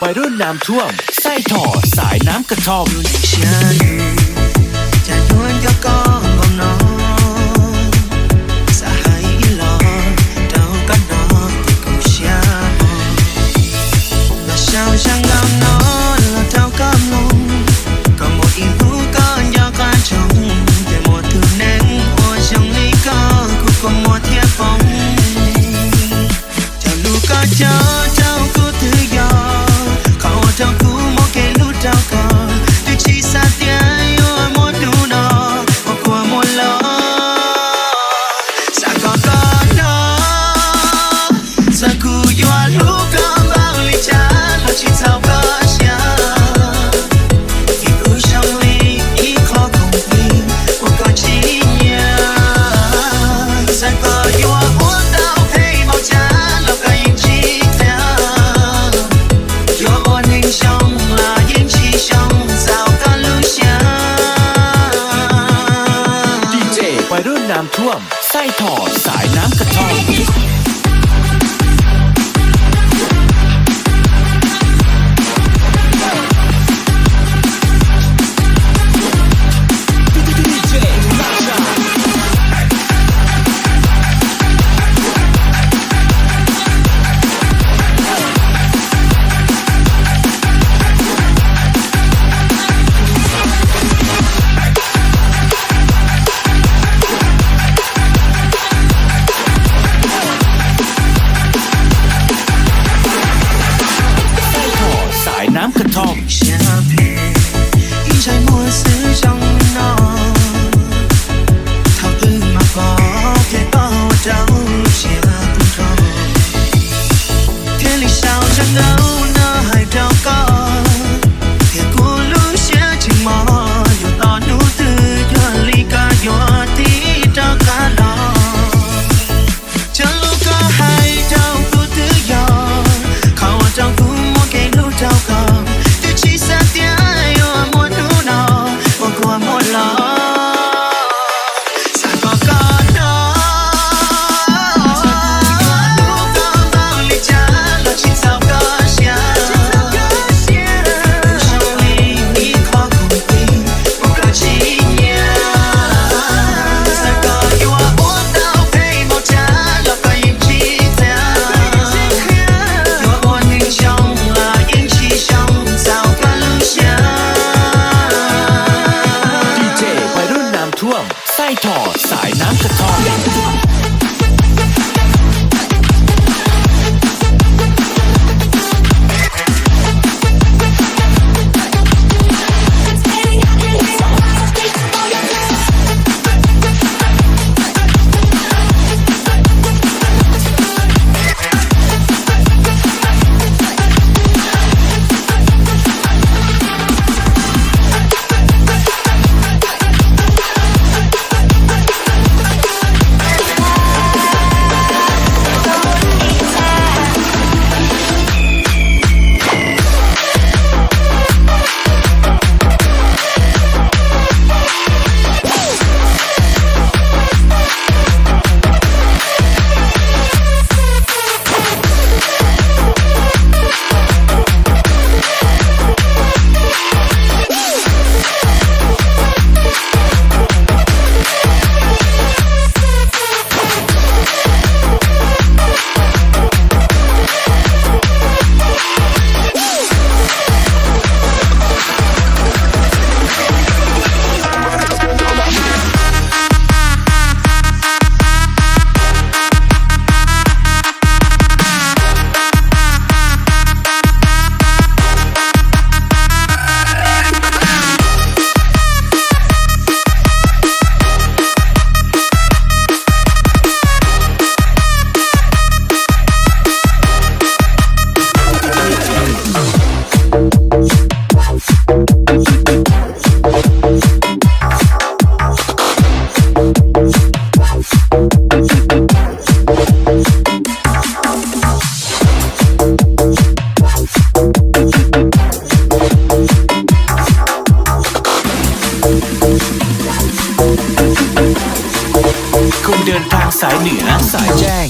วัยรุ่นน้ำท่วมไส้ถ่อสายน้ำกระท่อมฉันจะย้อนก็ก้องบน้องสหายหลอเดาก็น้องที่กูเชื่อ那小香港น้องเราเท่ากับลงก็หมดอีหูก็อยากการชงแต่หมดถึงนั้นหัวช่องนี้ก็กูก็หมดเทียบฟงเจ้าลูกก็เจ้ากูถือยอเขาเจ้ากูโมเกลูเจ้าก็Ci sappiamo moduno o come lo sa cocono sa cuyo aluca bali chan lo ci sao có sia khi u trong ly ý khó cùng đi của con chỉ nhớ sa coyo uống đau hay màu chan lo cái yên chi theo yo ôn hình trong là yên chi trongวัยรุ่นน้ำท่วมไส้ถ่อสายน้ำกระท่อมน้ำกระท่อมเชื่อเพลงยิ่งใช้มัวซื้อช่องนอเท่าตื่นมาบอกแค่บอกว่าเจ้าเชื่อคุณรอแค่ลิชาวจะเงาหน้าให้เจ้าก็แค่กูรู้เชื่อจริงมออยู่ตอนนู้ตื่นย้อนลีกาย้อนที่เจ้าก็รอจะลูกก็ให้เจ้ากูตื่นย้อนเขาว่าเจ้ากูโมเกลูเจ้าก็ไส้ถ่อสายน้ำกระท่อมคนเดินทางสายเหนือสายแจ้ง